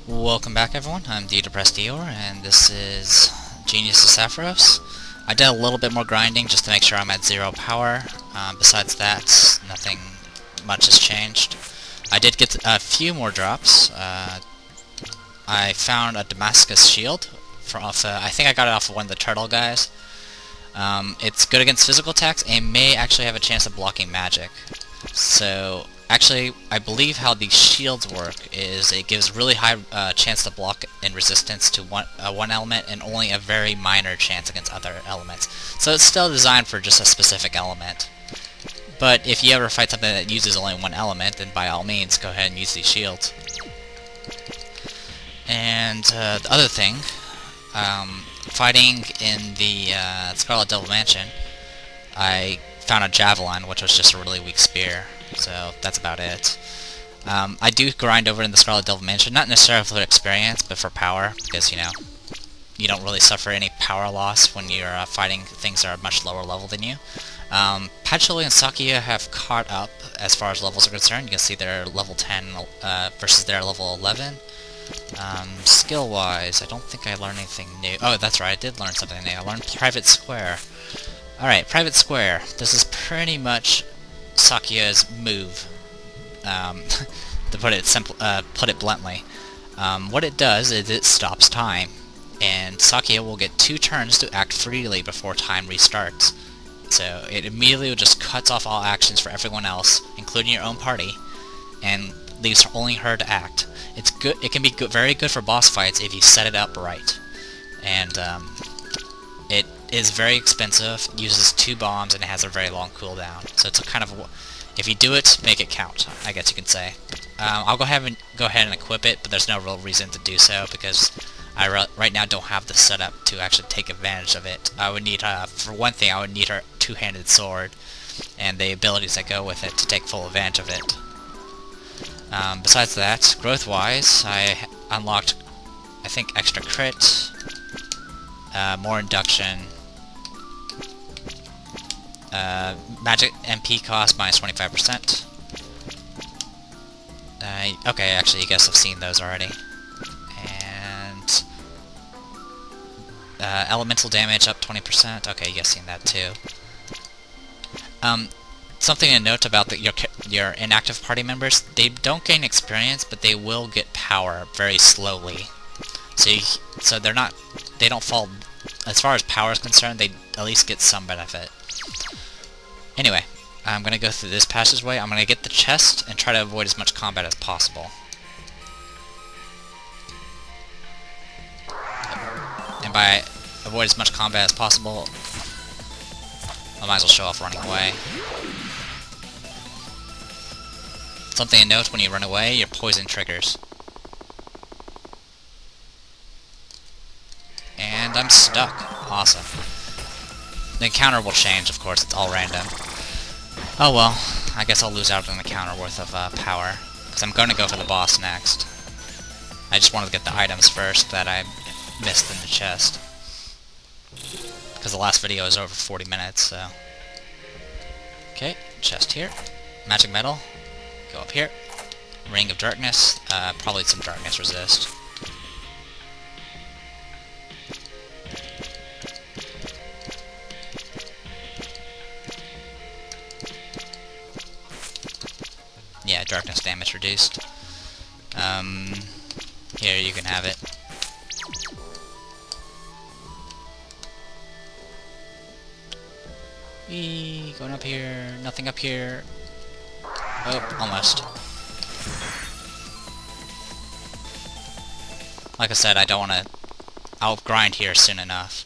Welcome back, everyone. I'm the Depressed Eeyore, and this is Genius of Sappheiros. I did a little bit more grinding just to make sure I'm at 0 power. Besides that, nothing much has changed. I did get a few more drops. I found a Damascus shield I think I got it off of one of the turtle guys. It's good against physical attacks and may actually have a chance of blocking magic. So, actually, I believe how these shields work is it gives really high chance to block and resistance to one element and only a very minor chance against other elements. So it's still designed for just a specific element. But if you ever fight something that uses only one element, then by all means, go ahead and use these shields. And the other thing, fighting in the Scarlet Devil Mansion, I found a javelin, which was just a really weak spear, so that's about it. I do grind over in the Scarlet Devil Mansion, not necessarily for experience, but for power, because, you know, you don't really suffer any power loss when you're fighting things that are much lower level than you. Patchouli and Sakuya have caught up as far as levels are concerned. You can see they're level 10 versus their level 11. Skill-wise, I don't think I learned anything new. Oh, that's right, I did learn something new. I learned Private Square. Alright, Private Square. This is pretty much Sakuya's move, to put it bluntly. What it does is it stops time, and Sakuya will get 2 turns to act freely before time restarts. So it immediately just cuts off all actions for everyone else, including your own party, and leaves only her to act. It's good. It can be very good for boss fights if you set it up right, and it is very expensive, uses 2 bombs, and it has a very long cooldown. So it's a kind of, if you do it, make it count, I guess you can say. I'll go ahead and equip it, but there's no real reason to do so because I right now don't have the setup to actually take advantage of it. I would need, for one thing, I would need her 2-handed sword and the abilities that go with it to take full advantage of it. Besides that, growth-wise, I unlocked, I think, extra crit, more induction, magic MP cost minus 25%. Okay, actually, you guys have seen those already. And elemental damage up 20%. Okay, you guys seen that too. Something to note about your inactive party members: they don't gain experience, but they will get power very slowly. So they don't fall. As far as power is concerned, they at least get some benefit. Anyway, I'm gonna go through this passageway. I'm gonna get the chest and try to avoid as much combat as possible. And by avoid as much combat as possible, I might as well show off running away. Something to note: when you run away, your poison triggers. And I'm stuck. Awesome. The encounter will change, of course, it's all random. Oh well, I guess I'll lose out on the encounter worth of power, because I'm going to go for the boss next. I just wanted to get the items first that I missed in the chest, because the last video is over 40 minutes, so... Okay, chest here. Magic metal. Go up here. Ring of darkness. Probably some darkness resist. Yeah, darkness damage reduced. Here, you can have it. Whee! Going up here. Nothing up here. Oh, almost. Like I said, I don't want to... I'll grind here soon enough.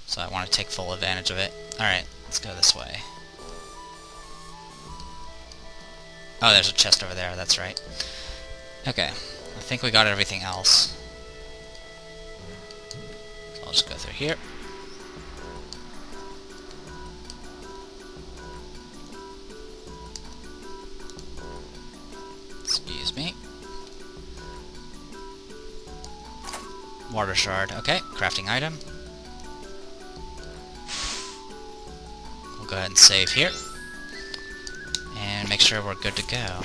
So I want to take full advantage of it. Alright, let's go this way. Oh, there's a chest over there, that's right. Okay, I think we got everything else. So I'll just go through here. Excuse me. Water shard. Okay, crafting item. We'll go ahead and save here. And make sure we're good to go.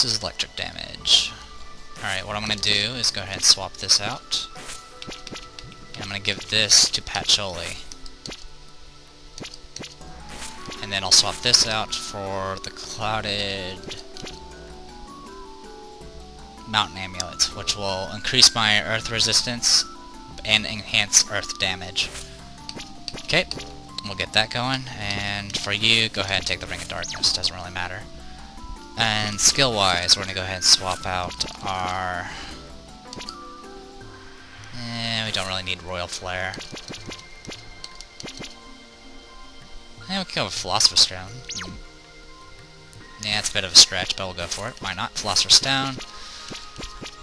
increases electric damage. Alright, what I'm going to do is go ahead and swap this out. And I'm going to give this to Patchouli. And then I'll swap this out for the Clouded Mountain Amulet, which will increase my earth resistance and enhance earth damage. Okay, we'll get that going, and for you, go ahead and take the Ring of Darkness, doesn't really matter. And skill-wise, we're going to go ahead and swap out our... we don't really need Royal Flare. And we can go with Philosopher's Stone. Yeah, it's a bit of a stretch, but we'll go for it. Why not? Philosopher's Stone.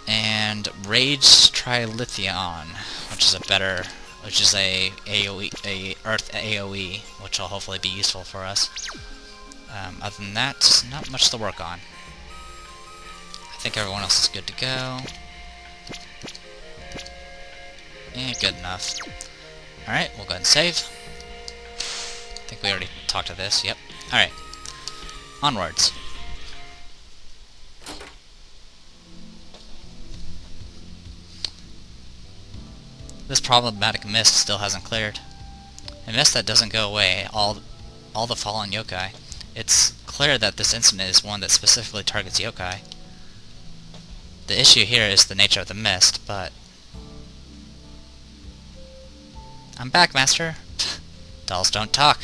And Rage Trilithion, which is a better... which is a Earth AoE, which will hopefully be useful for us. Other than that, not much to work on. I think everyone else is good to go. Yeah, good enough. Alright, we'll go ahead and save. I think we already talked to this, yep. Alright. Onwards. This problematic mist still hasn't cleared. A mist that doesn't go away, all the fallen yokai. It's clear that this incident is one that specifically targets yokai. The issue here is the nature of the mist, but... I'm back, Master! Dolls don't talk.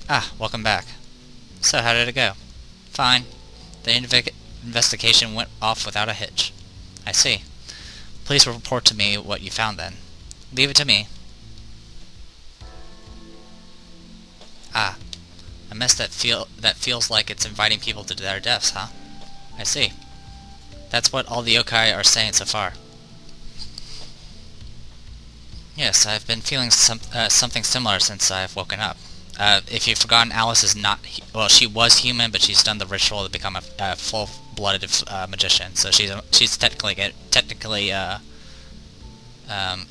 Ah, welcome back. So, how did it go? Fine. The investigation went off without a hitch. I see. Please report to me what you found then. Leave it to me. Ah. A mist that feels like it's inviting people to their deaths, huh? I see. That's what all the yokai are saying so far. Yes, I've been feeling something similar since I've woken up. If you've forgotten, Alice is not... well, she was human, but she's done the ritual to become a full-blooded magician. So she's technically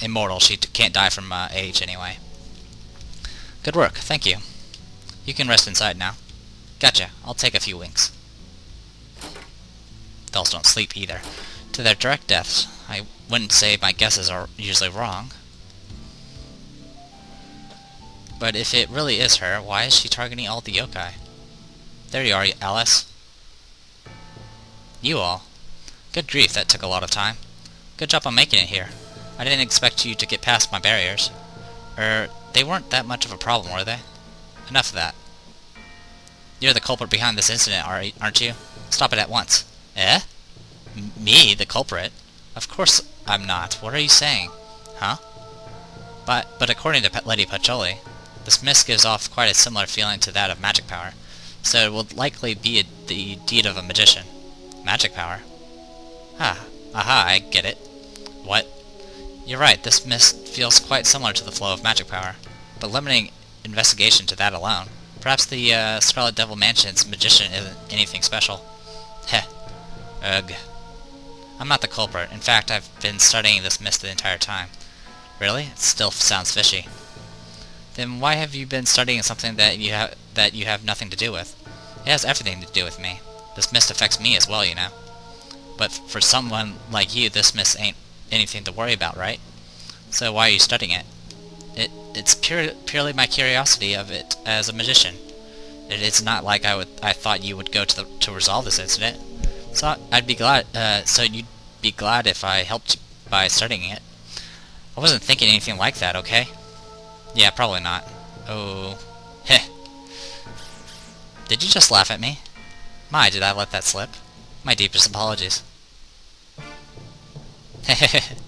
immortal. She can't die from age anyway. Good work, thank you. You can rest inside now. Gotcha, I'll take a few winks. Dolls don't sleep either. To their direct deaths, I wouldn't say my guesses are usually wrong. But if it really is her, why is she targeting all the yokai? There you are, Alice. You all. Good grief, that took a lot of time. Good job on making it here. I didn't expect you to get past my barriers. They weren't that much of a problem, were they? Enough of that. You're the culprit behind this incident, aren't you? Stop it at once. Eh? Me, the culprit? Of course I'm not. What are you saying? Huh? But according to Lady Patchouli, this mist gives off quite a similar feeling to that of magic power, so it will likely be the deed of a magician. Magic power? Ah, aha, I get it. What? You're right, this mist feels quite similar to the flow of magic power, but limiting investigation to that alone. Perhaps the Scarlet Devil Mansion's magician isn't anything special. Heh. Ugh. I'm not the culprit. In fact, I've been studying this mist the entire time. Really? It still sounds fishy. Then why have you been studying something that you have nothing to do with? It has everything to do with me. This mist affects me as well, you know. But for someone like you, this mist ain't anything to worry about, right? So why are you studying it? It's purely my curiosity of it as a magician. It's not like I thought you would go to resolve this incident. So I'd be glad. So you'd be glad if I helped you by studying it. I wasn't thinking anything like that, okay? Yeah, probably not. Oh, heh. Did you just laugh at me? My, did I let that slip? My deepest apologies. Hehehe.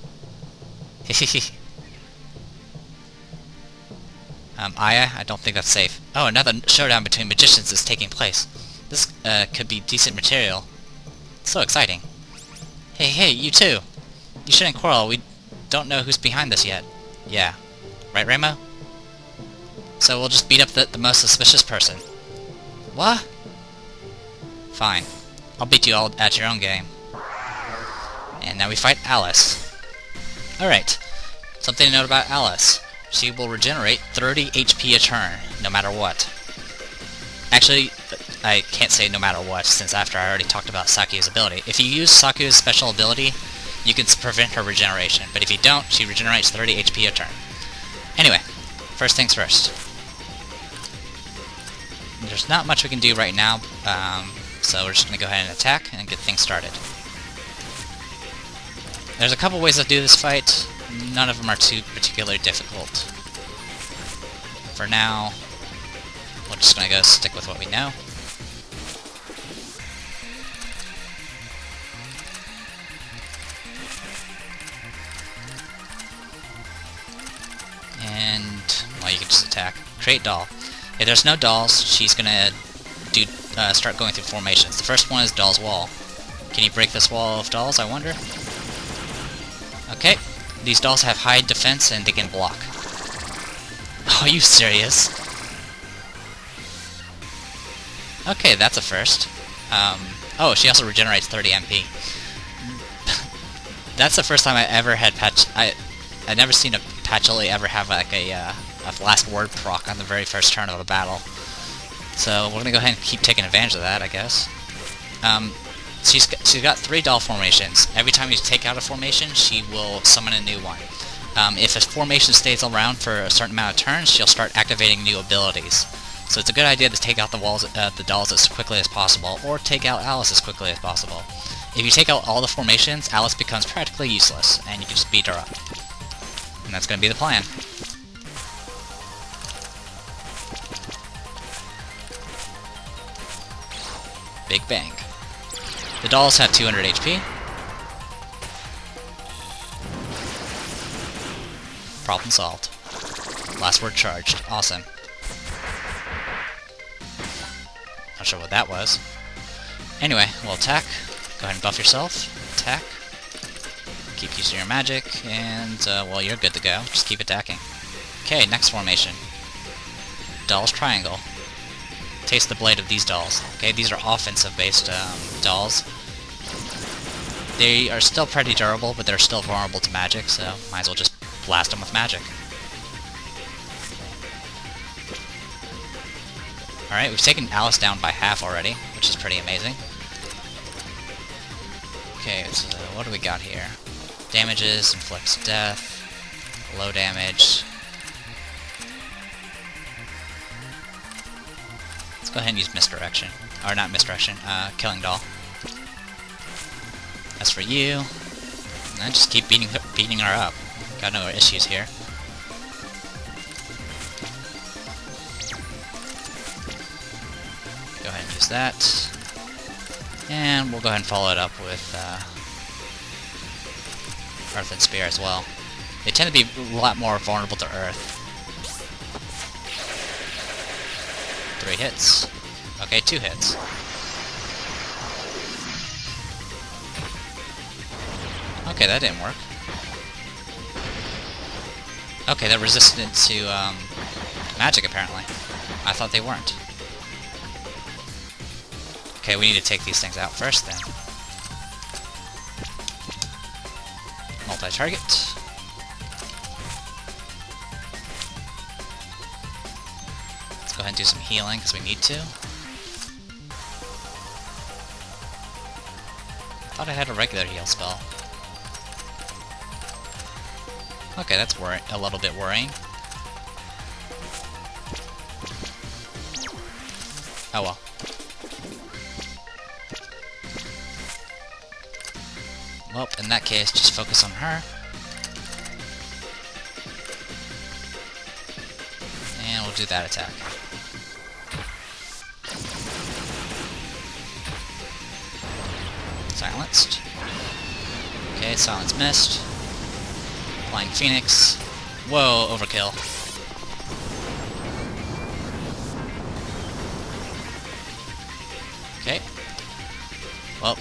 Aya, I don't think that's safe. Oh, another showdown between magicians is taking place. This, could be decent material. So exciting. Hey, you two! You shouldn't quarrel, we don't know who's behind this yet. Yeah. Right, Ramo? So we'll just beat up the most suspicious person. What? Fine. I'll beat you all at your own game. And now we fight Alice. Alright. Something to note about Alice. She will regenerate 30 HP a turn, no matter what. Actually, I can't say no matter what, since after I already talked about Sakuya's ability. If you use Sakuya's special ability, you can prevent her regeneration, but if you don't, she regenerates 30 HP a turn. Anyway, first things first. There's not much we can do right now, so we're just going to go ahead and attack and get things started. There's a couple ways to do this fight. None of them are too particularly difficult. For now, we're just going to go stick with what we know. And, well, you can just attack. Create doll. If there's no dolls, she's gonna start going through formations. The first one is doll's wall. Can you break this wall of dolls, I wonder? Okay. These dolls have high defense and they can block. Oh, are you serious? Okay, that's a first. Oh, she also regenerates 30 MP. That's the first time I ever had I never seen a Patchouli ever have like a last word proc on the very first turn of a battle. So we're gonna go ahead and keep taking advantage of that, I guess. She's got 3 doll formations. Every time you take out a formation, she will summon a new one. If a formation stays around for a certain amount of turns, she'll start activating new abilities. So it's a good idea to take out the dolls as quickly as possible, or take out Alice as quickly as possible. If you take out all the formations, Alice becomes practically useless, and you can just beat her up. And that's going to be the plan. Big bang. The dolls have 200 HP. Problem solved. Last word charged. Awesome. Not sure what that was. Anyway, we'll attack. Go ahead and buff yourself. Attack. Keep using your magic, and, well, you're good to go. Just keep attacking. Okay, next formation. Dolls triangle. Taste the blade of these dolls. Okay, these are offensive-based dolls. They are still pretty durable, but they're still vulnerable to magic, so might as well just blast them with magic. Alright, we've taken Alice down by half already, which is pretty amazing. Okay, so what do we got here? Damages, inflicts death, low damage. Let's go ahead and use misdirection. Or not misdirection, killing doll. As for you, and just keep beating her up. Got no issues here. Go ahead and use that. And we'll go ahead and follow it up with Earth and Spear as well. They tend to be a lot more vulnerable to Earth. 3 hits. Okay, 2 hits. Okay, that didn't work. Okay, they're resistant to magic apparently. I thought they weren't. Okay, we need to take these things out first then. Multi-target. Let's go ahead and do some healing because we need to. Thought I had a regular heal spell. Okay, that's a little bit worrying. Oh well. Well, in that case, just focus on her. And we'll do that attack. Silenced. Okay, silence missed. Flying Phoenix. Whoa, overkill. Okay. Well,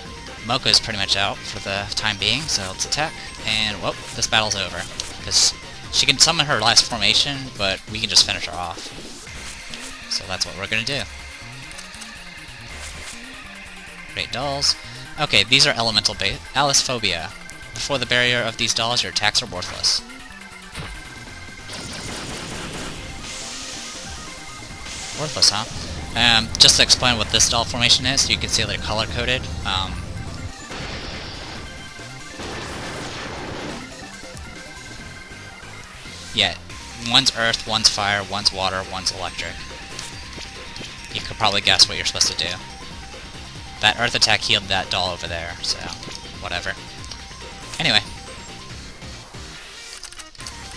Mocha is pretty much out for the time being, so let's attack. And, whoop, this battle's over. Because she can summon her last formation, but we can just finish her off. So that's what we're gonna do. Great dolls. Okay, these are elemental based. Alice Phobia. Before the barrier of these dolls, your attacks are worthless. Worthless, huh? Just to explain what this doll formation is, you can see they're color-coded. Yeah, one's earth, one's fire, one's water, one's electric. You could probably guess what you're supposed to do. That earth attack healed that doll over there, so whatever. Anyway.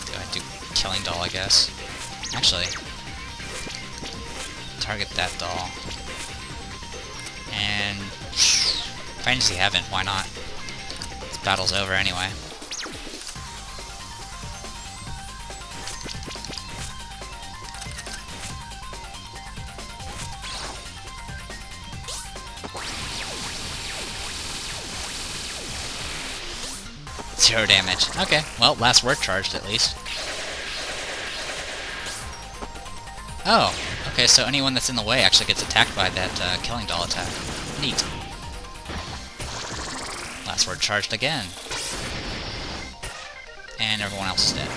Go ahead and do killing doll, I guess. Actually, target that doll. And Fantasy Heaven, why not? This battle's over anyway. Zero damage. Okay, well, last word charged at least. Oh, okay, so anyone that's in the way actually gets attacked by that killing doll attack. Neat. Last word charged again. And everyone else is dead.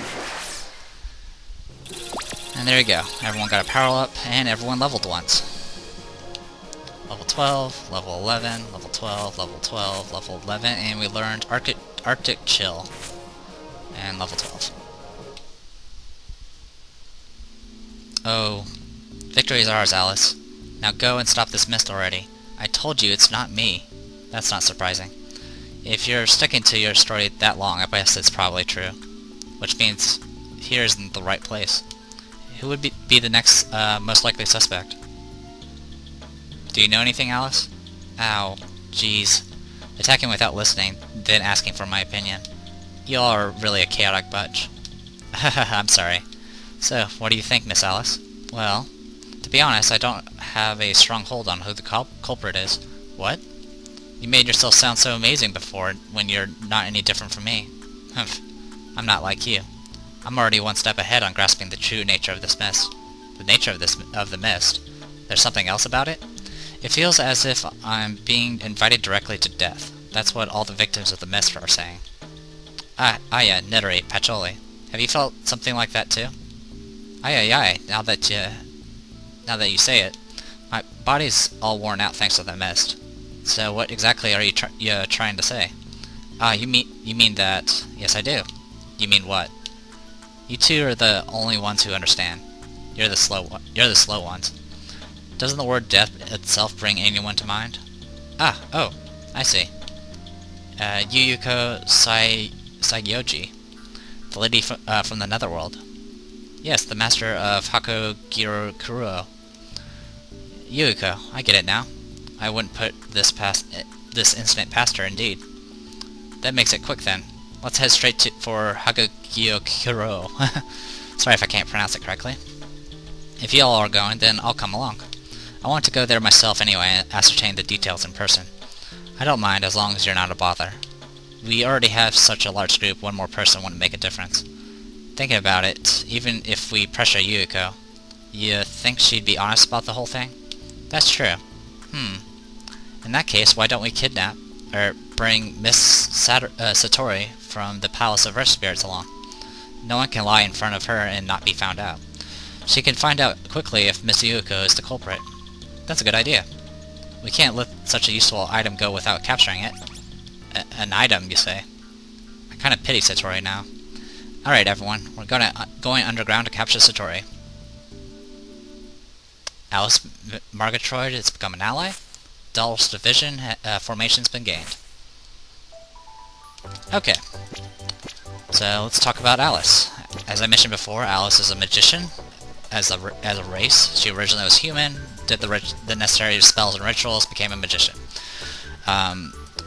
And there you go. Everyone got a power up, and everyone leveled once. Level 12, level 11, level 12, level 12, level 11, and we learned Arctic Chill. And level 12. Oh, victory is ours, Alice. Now go and stop this mist already. I told you it's not me. That's not surprising. If you're sticking to your story that long, I guess it's probably true. Which means here isn't the right place. Who would be the next most likely suspect? Do you know anything, Alice? Ow. Jeez. Attacking without listening, then asking for my opinion. You all are really a chaotic bunch. I'm sorry. So, what do you think, Miss Alice? Well, to be honest, I don't have a strong hold on who the culprit is. What? You made yourself sound so amazing before, when you're not any different from me. Humph. I'm not like you. I'm already one step ahead on grasping the true nature of this mist. The nature of the mist? There's something else about it? It feels as if I'm being invited directly to death. That's what all the victims of the mist are saying. Yeah, Nittery, Patchouli. Have you felt something like that too? Aye, now that you say it. My body's all worn out thanks to the mist. So what exactly are you trying to say? You mean that... Yes, I do. You mean what? You two are the only ones who understand. You're the slow ones. Doesn't the word death itself bring anyone to mind? Oh, I see. Yuyuko Saigyoji, the lady from the netherworld. Yes, the master of Hakogirokuro. Yuyuko, I get it now. I wouldn't put this incident past her, indeed. That makes it quick then. Let's head straight for Hakogirokuro. Sorry if I can't pronounce it correctly. If you all are going, then I'll come along. I want to go there myself anyway and ascertain the details in person. I don't mind as long as you're not a bother. We already have such a large group, one more person wouldn't make a difference. Thinking about it, even if we pressure Yuyuko, you think she'd be honest about the whole thing? That's true. In that case, why don't we kidnap, or bring Miss Satori from the Palace of Earth Spirits along? No one can lie in front of her and not be found out. She can find out quickly if Miss Yuyuko is the culprit. That's a good idea. We can't let such a useful item go without capturing it. An item, you say? I kind of pity Satori now. Alright, everyone. We're going underground to capture Satori. Alice Margatroyd has become an ally. Doll's division formation's been gained. Okay. So, let's talk about Alice. As I mentioned before, Alice is a magician. As a race, she originally was human, did the necessary spells and rituals, became a magician.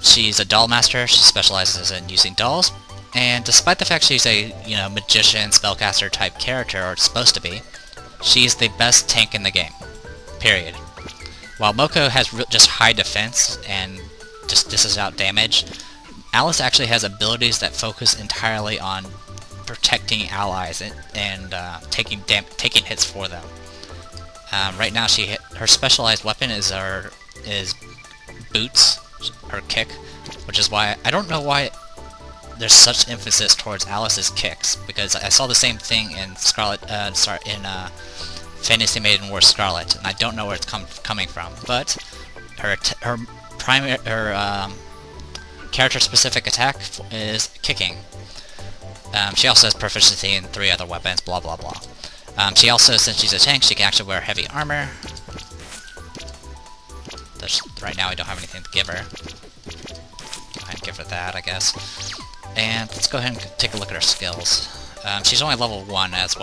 She's a doll master. She specializes in using dolls, and despite the fact she's a magician, spellcaster type character, or supposed to be, she's the best tank in the game. Period. While Moko has just high defense and just dishes out damage, Alice actually has abilities that focus entirely on protecting allies and taking hits for them. Right now, her specialized weapon is boots, her kick, which is why I don't know why there's such emphasis towards Alice's kicks, because I saw the same thing in Fantasy Maiden wore scarlet, and I don't know where it's coming from, but her character-specific attack is kicking. She also has proficiency in 3 other weapons, blah blah blah. She also, since she's a tank, she can actually wear heavy armor. Right now I don't have anything to give her. Go ahead and give her that, I guess. And let's go ahead and take a look at her skills. She's only level 1 as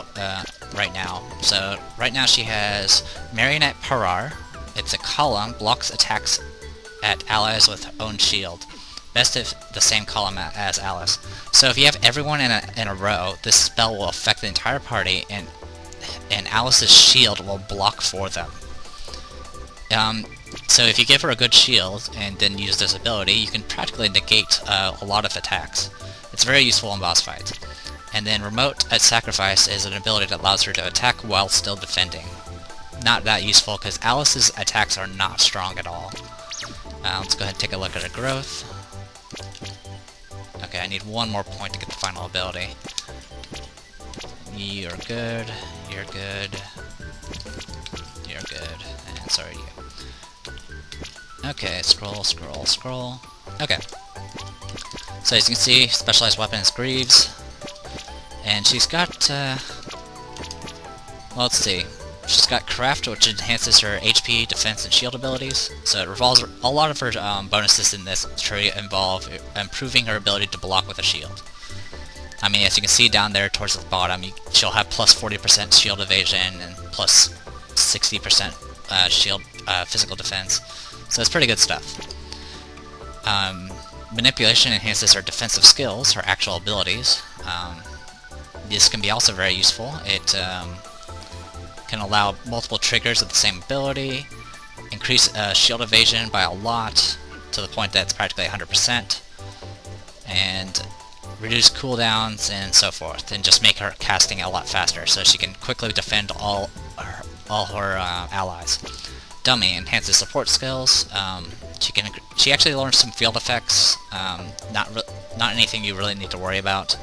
right now. So right now she has Marionette Parar. It's a column, blocks attacks at allies with own shield. Best if the same column as Alice. So if you have everyone in a row, this spell will affect the entire party, and Alice's shield will block for them. So if you give her a good shield and then use this ability, you can practically negate a lot of attacks. It's very useful in boss fights. And then Remote at Sacrifice is an ability that allows her to attack while still defending. Not that useful because Alice's attacks are not strong at all. Let's go ahead and take a look at her growth. Okay, I need one more point to get the final ability. You're good, you're good, you're good, and so are you. Okay, scroll, scroll, scroll. Okay. So as you can see, specialized weapon is Greaves. And she's got, well, let's see. She's got Craft, which enhances her HP, defense, and shield abilities. So it revolves, a lot of her bonuses in this tree involve improving her ability to block with a shield. I mean, as you can see down there towards the bottom, she'll have plus 40% shield evasion and plus 60% shield physical defense. So it's pretty good stuff. Manipulation enhances her defensive skills, her actual abilities. This can be also very useful. It can allow multiple triggers of the same ability, increase shield evasion by a lot, to the point that it's practically 100%, and reduce cooldowns and so forth, and just make her casting a lot faster, so she can quickly defend all her allies. Dummy enhances support skills. She actually learns some field effects. Not anything you really need to worry about.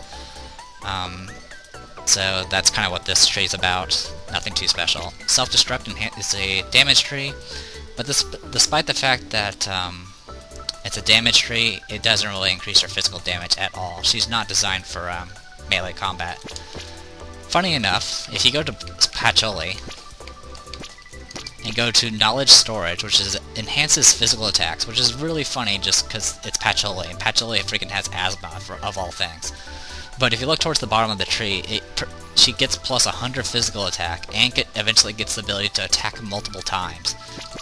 So that's kind of what this tree is about. Nothing too special. Self-destruct is a damage tree, but despite the fact that it's a damage tree, it doesn't really increase her physical damage at all. She's not designed for melee combat. Funny enough, if you go to Patchouli and go to Knowledge Storage, which enhances physical attacks, which is really funny just because it's Patchouli, and Patchouli freaking has asthma, of all things. But if you look towards the bottom of the tree, she gets plus 100 physical attack, and eventually gets the ability to attack multiple times.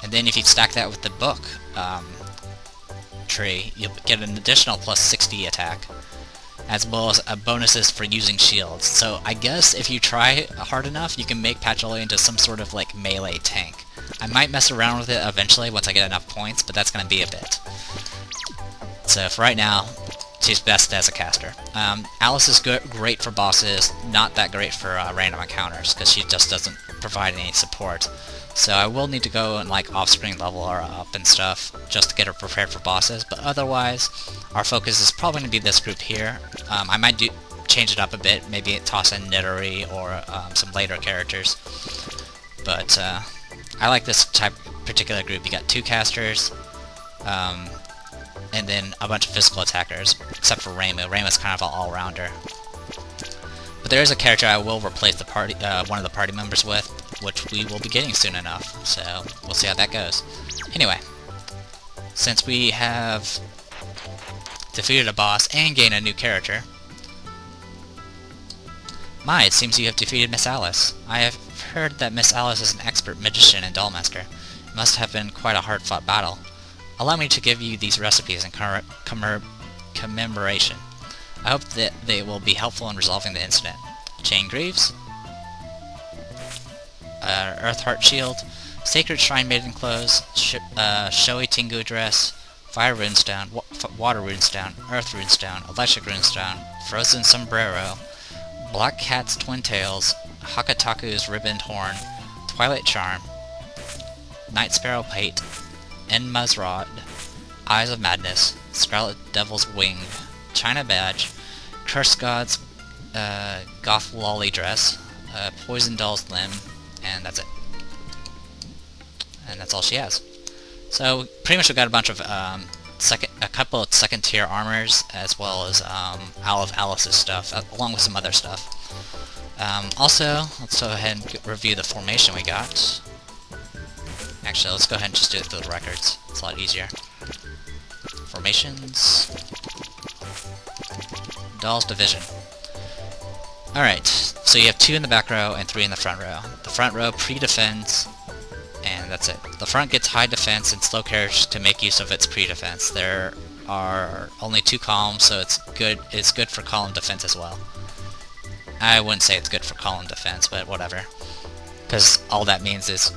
And then if you stack that with the book tree, you'll get an additional plus 60 attack, as well as bonuses for using shields. So I guess if you try hard enough, you can make Patchouli into some sort of like melee tank. I might mess around with it eventually once I get enough points, but that's going to be a bit. So for right now, she's best as a caster. Alice is great for bosses, not that great for random encounters, because she just doesn't provide any support. So I will need to go and like off-screen level her up and stuff, just to get her prepared for bosses, but otherwise, our focus is probably going to be this group here. I might change it up a bit, maybe toss in Nidori or some later characters. But I like this particular group. You got 2 casters, and then a bunch of physical attackers, except for Reimu. Reimu's kind of an all-rounder. But there is a character I will replace the party, one of the party members with, which we will be getting soon enough, so we'll see how that goes. Anyway, since we have defeated a boss and gained a new character, it seems you have defeated Miss Alice. I have heard that Miss Alice is an expert magician and dollmaster. It must have been quite a hard-fought battle. Allow me to give you these recipes in commemoration. I hope that they will be helpful in resolving the incident. Chain Greaves, Earthheart Shield, Sacred Shrine Maiden Clothes, Shoei Tengu Dress, Fire Runestone, Water Runestone, Earth Runestone, Electric Runestone, Frozen Sombrero, Black Cat's Twin Tails, Hakataku's Ribboned Horn, Twilight Charm, Night Sparrow Pate, Enma's Rod, Eyes of Madness, Scarlet Devil's Wing, China Badge, Curse God's Goth Lolly Dress, Poison Doll's Limb, and that's it. And that's all she has. So pretty much we've got a bunch of a couple of second-tier armors, as well as all of Alice's stuff, along with some other stuff. Also, let's go ahead and review the formation we got. Actually, let's go ahead and just do it through the records. It's a lot easier. Formations. Doll's Division. Alright, so you have 2 in the back row and 3 in the front row. The front row pre-defends, and that's it. The front gets high defense and slow carriage to make use of its pre-defense. There are only 2 columns, so it's good for column defense as well. I wouldn't say it's good for column defense, but whatever. Because all that means is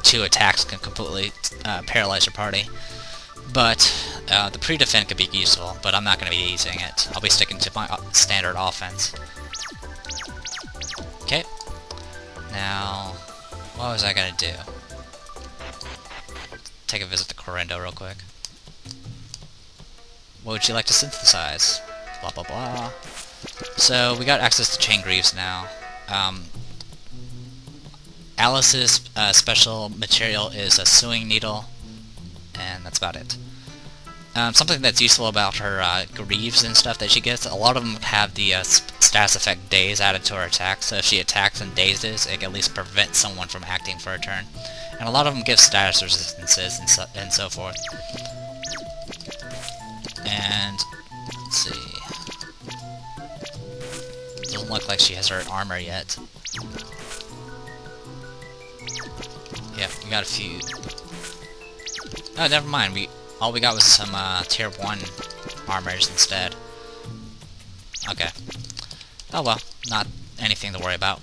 2 attacks can completely paralyze your party. But the pre-defend could be useful, but I'm not going to be using it. I'll be sticking to my standard offense. Okay. Now, what was I going to do? Take a visit to Correndo real quick. What would you like to synthesize? Blah blah blah. So, we got access to Chain Greaves now. Alice's special material is a sewing needle, and that's about it. Something that's useful about her greaves and stuff that she gets, a lot of them have the status effect daze added to her attack, so if she attacks and dazes, it can at least prevent someone from acting for a turn. And a lot of them give status resistances and so forth. And, let's see. Doesn't look like she has her armor yet. Yeah, we got a few. Oh, never mind. All we got was some tier 1 armors instead. Okay. Oh well, not anything to worry about.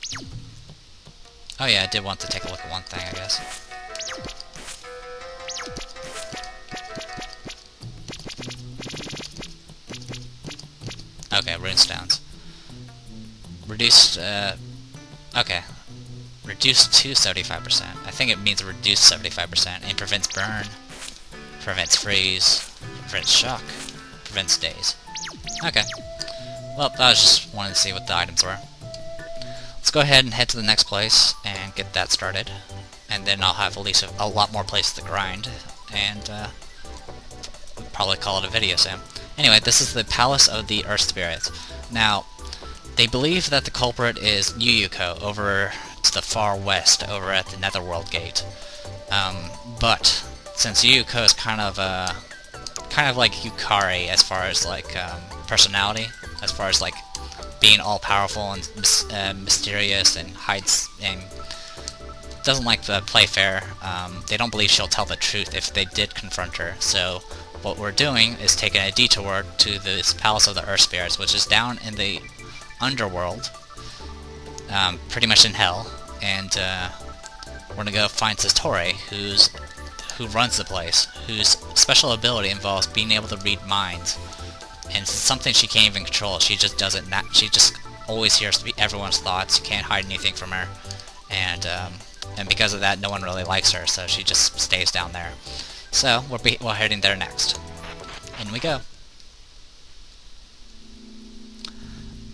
Oh yeah, I did want to take a look at one thing, I guess. Okay, runestones. Reduced, okay. Reduced to 75%. I think it means reduced 75%, and prevents burn, prevents freeze, prevents shock, prevents daze. Okay. Well, I was just wanting to see what the items were. Let's go ahead and head to the next place and get that started. And then I'll have at least a lot more places to grind, and we'll probably call it a video soon. Anyway, this is the Palace of the Earth Spirits. Now, they believe that the culprit is Yuyuko over to the far west, over at the Netherworld Gate. But since Yuyuko is kind of like Yukari as far as like personality, as far as like being all powerful and mysterious and hides and doesn't like to play fair, they don't believe she'll tell the truth if they did confront her. So what we're doing is taking a detour to this Palace of the Earth Spirits, which is down in the underworld, pretty much in hell, and we're gonna go find Satori, who runs the place, whose special ability involves being able to read minds, and it's something she can't even control. She just does it. She just always hears everyone's thoughts. You can't hide anything from her, and because of that, no one really likes her. So she just stays down there. So we're heading there next. In we go.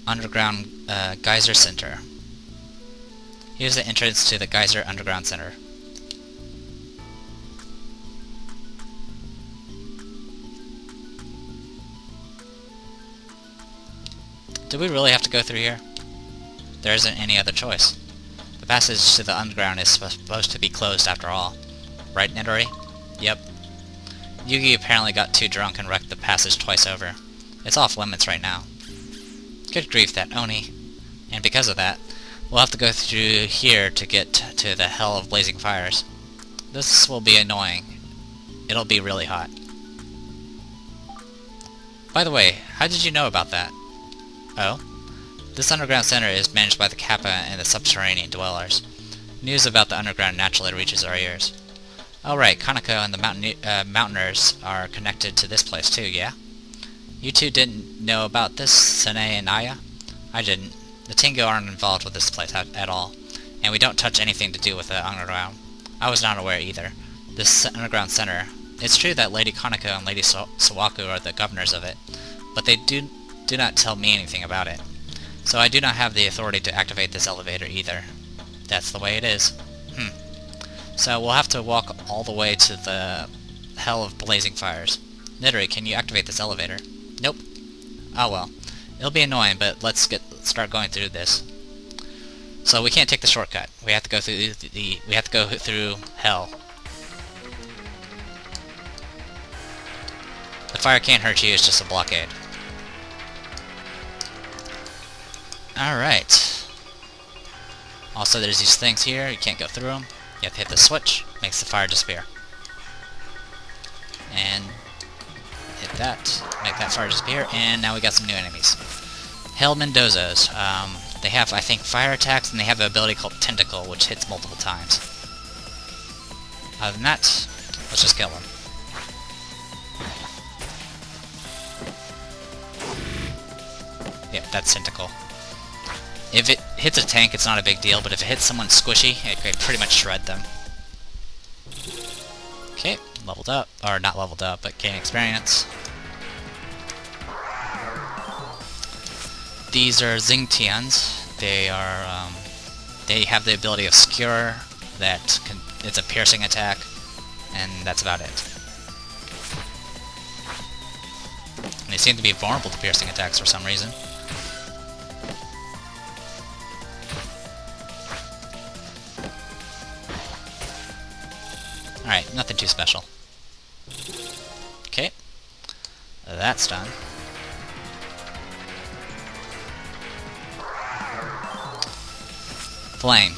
Underground Geyser Center. Here's the entrance to the Geyser Underground Center. Do we really have to go through here? There isn't any other choice. The passage to the underground is supposed to be closed after all. Right, Nidori? Yep. Yugi apparently got too drunk and wrecked the passage twice over. It's off limits right now. Good grief, that Oni. And because of that, we'll have to go through here to get to the Hell of Blazing Fires. This will be annoying. It'll be really hot. By the way, how did you know about that? Oh? This underground center is managed by the Kappa and the subterranean dwellers. News about the underground naturally reaches our ears. Oh right, Kaneko and the Mountaineers are connected to this place too, yeah? You two didn't know about this, Sene and Aya? I didn't. The Tingo aren't involved with this place at all, and we don't touch anything to do with the underground. I was not aware either. This underground center, it's true that Lady Kaneko and Lady Sawaku are the governors of it, but they do not tell me anything about it. So I do not have the authority to activate this elevator either. That's the way it is. So we'll have to walk all the way to the hell of blazing fires. Nidori, can you activate this elevator? Nope. Oh well. It'll be annoying, but let's start going through this. So we can't take the shortcut. We have to go through through hell. The fire can't hurt you, it's just a blockade. Alright. Also, there's these things here, you can't go through them. You have to hit the switch, makes the fire disappear. And hit that, make that fire disappear, and now we got some new enemies. Hell Mendozos. They have, I think, fire attacks, and they have an ability called Tentacle, which hits multiple times. Other than that, let's just kill them. Yep, that's Tentacle. If it hits a tank, it's not a big deal, but if it hits someone squishy, it could pretty much shred them. Okay, leveled up. Or not leveled up, but gain experience. These are Xingtians. They are, they have the ability of Skewer, it's a piercing attack, and that's about it. And they seem to be vulnerable to piercing attacks for some reason. Alright, nothing too special. Okay. That's done. Flame.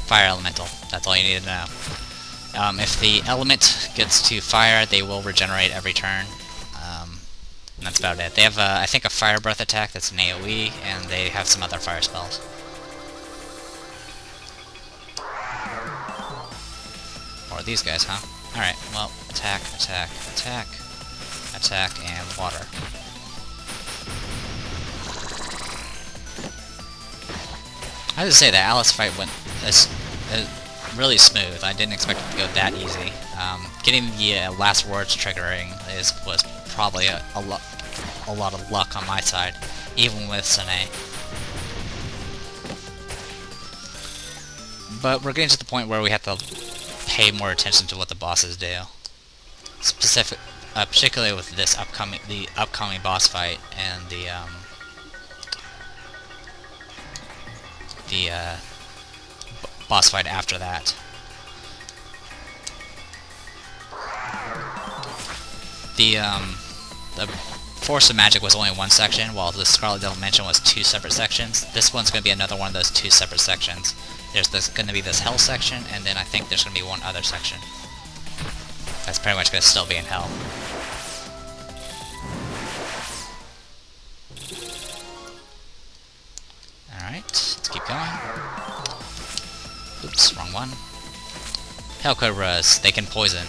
Fire elemental. That's all you need to know. If the element gets to fire, they will regenerate every turn. And that's about it. They have, I think, a fire breath attack that's an AoE, and they have some other fire spells. Or these guys, huh? Alright, well, attack, attack, attack, attack, and water. I have to say, the Alice fight went really smooth. I didn't expect it to go that easy. Getting the last words triggering was probably a lot of luck on my side, even with Sane. But we're getting to the point where we have to pay more attention to what the bosses do. Particularly with this upcoming boss fight and the boss fight after that. The Force of Magic was only one section, while the Scarlet Devil Mansion was two separate sections. This one's going to be another one of those two separate sections. There's going to be this Hell section, and then I think there's going to be one other section. That's pretty much going to still be in Hell. Alright, let's keep going. Oops, wrong one. Hell Cobras, they can poison.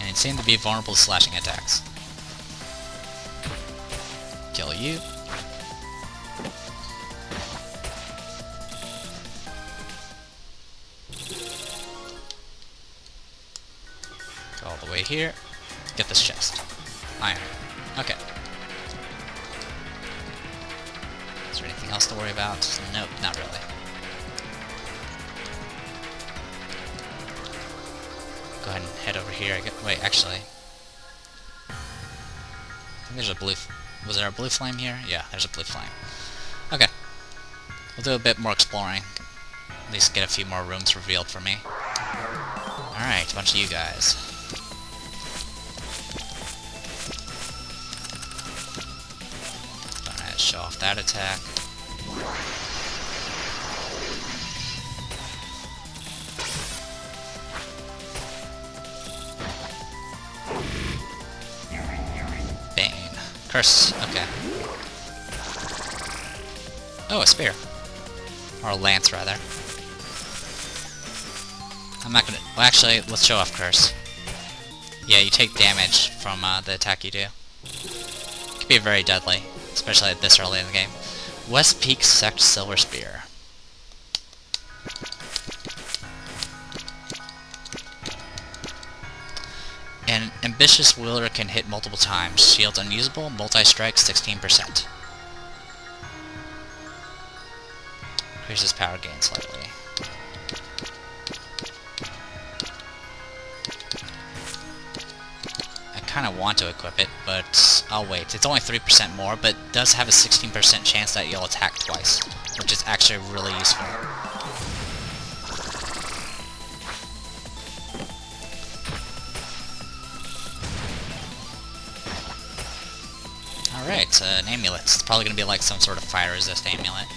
And seem to be vulnerable to slashing attacks. Kill you. Go all the way here. Get this chest. Iron. Okay. Is there anything else to worry about? Nope, not really. Go ahead and head over here. Wait, actually. I think there's a blue... Was there a blue flame here? Yeah, there's a blue flame. Okay. We'll do a bit more exploring. At least get a few more rooms revealed for me. Alright, a bunch of you guys. Gonna show off that attack. Curse. Okay. Oh, a spear. Or a lance, rather. I'm not gonna... Well, actually, let's show off Curse. Yeah, you take damage from the attack you do. It can be very deadly, especially this early in the game. West Peak Sect Silver Spear. ambitious wielder can hit multiple times. Shields unusable, multi-strike 16%. Increases power gain slightly. I kind of want to equip it, but I'll wait. It's only 3% more, but does have a 16% chance that you'll attack twice, which is actually really useful. Alright, an amulet. It's probably going to be like some sort of fire resist amulet.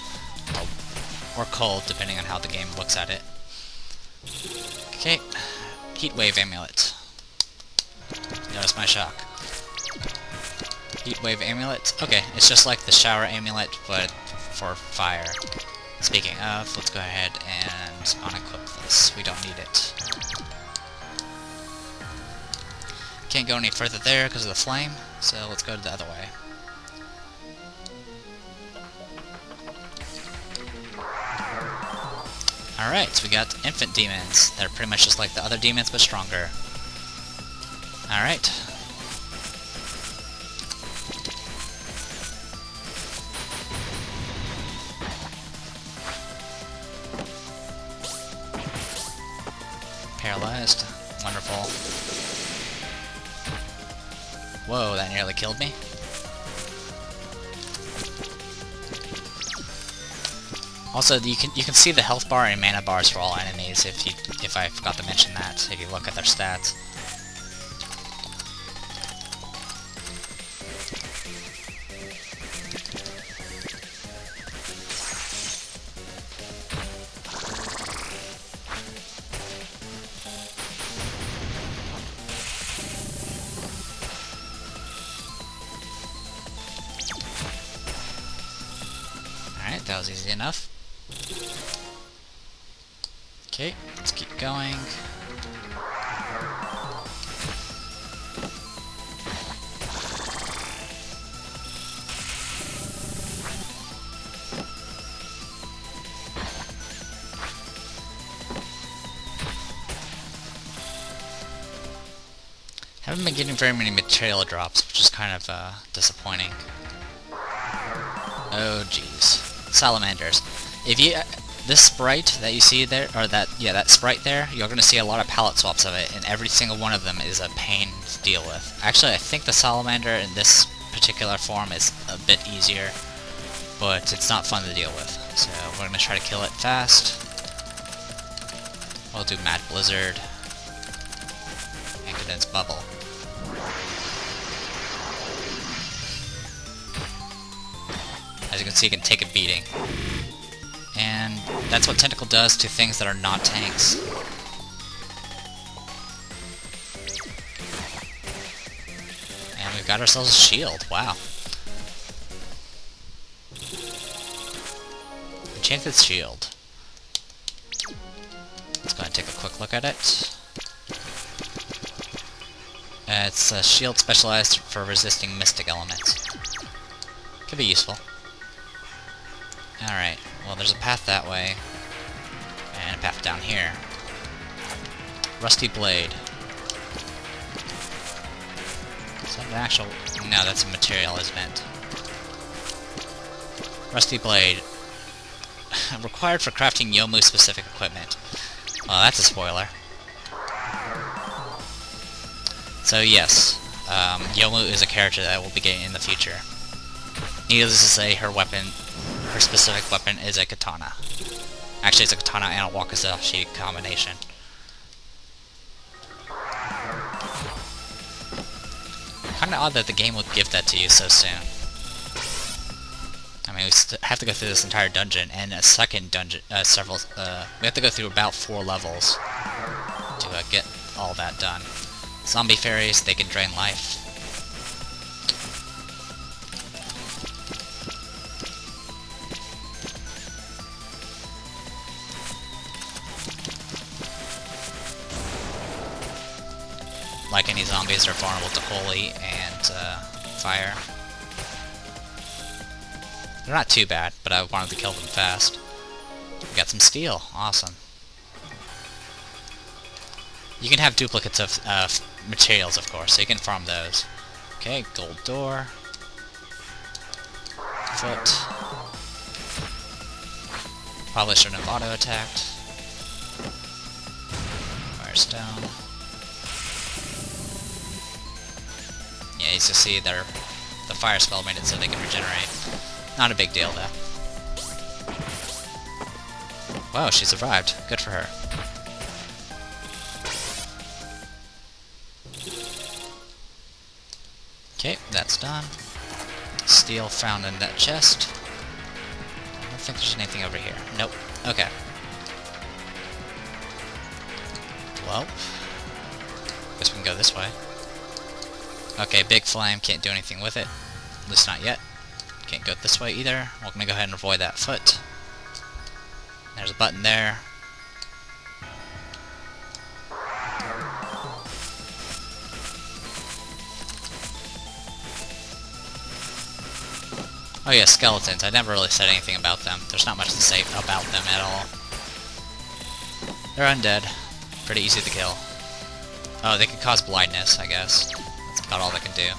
Or cold, depending on how the game looks at it. Okay, heat wave amulet. Notice my shock. Heat wave amulet. Okay, it's just like the shower amulet, but for fire. Speaking of, let's go ahead and unequip this. We don't need it. Can't go any further there because of the flame, so let's go the other way. Alright, so we got infant demons. They're pretty much just like the other demons, but stronger. Alright. Paralyzed. Wonderful. Whoa, that nearly killed me. Also, you can see the health bar and mana bars for all enemies if I forgot to mention that, if you look at their stats. Alright, that was easy enough. Okay, let's keep going. Haven't been getting very many material drops, which is kind of disappointing. Oh jeez. Salamanders. If you this sprite that you see there, or that sprite there, you're going to see a lot of palette swaps of it, and every single one of them is a pain to deal with. Actually, I think the salamander in this particular form is a bit easier, but it's not fun to deal with. So we're going to try to kill it fast. We'll do Mad Blizzard and Condensed Bubble. As you can see, it can take a beating. And that's what Tentacle does to things that are not tanks. And we've got ourselves a shield, wow. Enchanted shield. Let's go ahead and take a quick look at it. It's a shield specialized for resisting mystic elements. Could be useful. Alright, well there's a path that way, and a path down here. Rusty Blade. Is that an actual... No, that's a material event. Rusty Blade. Required for crafting Yomu-specific equipment. Well, that's a spoiler. So yes, Yomu is a character that we'll be getting in the future. Needless to say, her specific weapon is a katana. Actually, it's a katana and a wakizashi combination. Kinda odd that the game would give that to you so soon. I mean, we have to go through this entire dungeon, and a second dungeon, we have to go through about 4 levels to get all that done. Zombie fairies, they can drain life. Like any zombies, they're vulnerable to holy and fire. They're not too bad, but I wanted to kill them fast. We got some steel, awesome. You can have duplicates of materials, of course, so you can farm those. Okay, gold door. Foot. Probably shouldn't have auto-attacked. Firestone. Yeah, you can see the fire spell made it so they can regenerate. Not a big deal, though. Wow, she survived. Good for her. Okay, that's done. Steel found in that chest. I don't think there's anything over here. Nope. Okay. Well, guess we can go this way. Okay, big flame, can't do anything with it. At least not yet. Can't go this way either. We're gonna go ahead and avoid that foot. There's a button there. Oh yeah, skeletons. I never really said anything about them. There's not much to say about them at all. They're undead. Pretty easy to kill. Oh, they can cause blindness, I guess. That's about all they can do.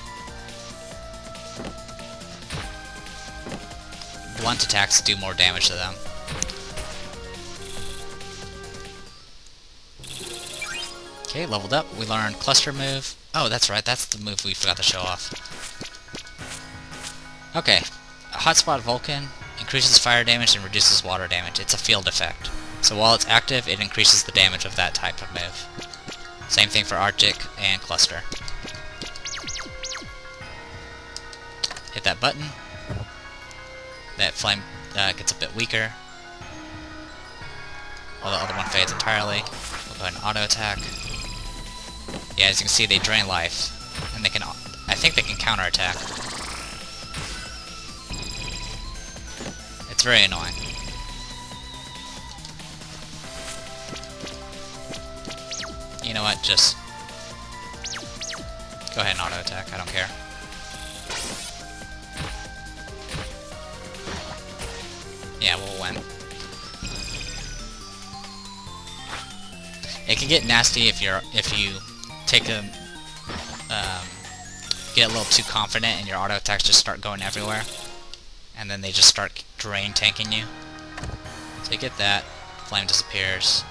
Blunt attacks do more damage to them. Okay, leveled up. We learned cluster move. Oh, that's right. That's the move we forgot to show off. Okay. Hotspot Vulcan increases fire damage and reduces water damage. It's a field effect. So while it's active, it increases the damage of that type of move. Same thing for Arctic and Cluster. Hit that button. That flame gets a bit weaker. While the other one fades entirely. We'll go ahead and auto-attack. Yeah, as you can see, they drain life. And they can... I think they can counter-attack. It's very annoying. You know what, just... go ahead and auto-attack, I don't care. Yeah, we'll win. It can get nasty if you take a... get a little too confident and your auto-attacks just start going everywhere. And then they just start drain tanking you. So you get that. Flame disappears.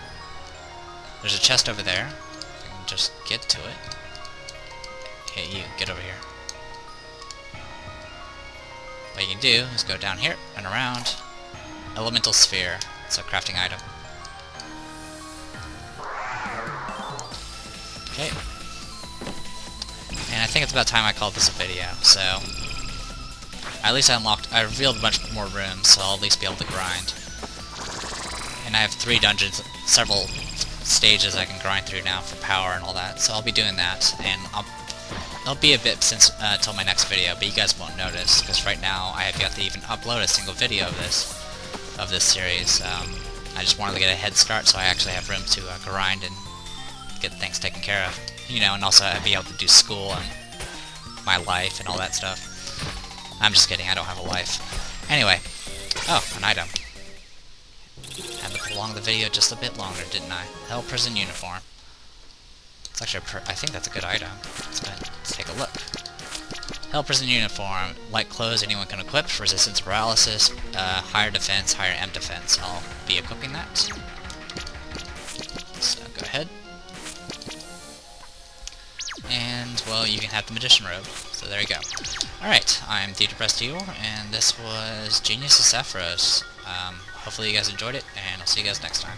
There's a chest over there. I can just get to it. Hey, you, get over here. What you can do is go down here and around. Elemental Sphere. It's a crafting item. Okay. And I think it's about time I called this a video, so... at least I revealed a bunch more rooms, so I'll at least be able to grind. And I have 3 dungeons, several stages I can grind through now for power and all that, so I'll be doing that, and it'll be a bit since till my next video, but you guys won't notice, because right now I have yet to even upload a single video of this series. I just wanted to get a head start, so I actually have room to grind and get things taken care of. You know, and also be able to do school and my life and all that stuff. I'm just kidding, I don't have a life. Anyway. Oh, an item. Had to prolong the video just a bit longer, didn't I? Hell Prison Uniform. It's actually I think that's a good item. Let's take a look. Hell Prison Uniform. Light clothes anyone can equip. Resistance paralysis. Higher defense, higher M defense. I'll be equipping that. So go ahead. And, well, you can have the Magician Robe. So there you go. Alright, I'm the Depressed Eeyore, and this was Genius of Sappheiros. Hopefully you guys enjoyed it, and I'll see you guys next time.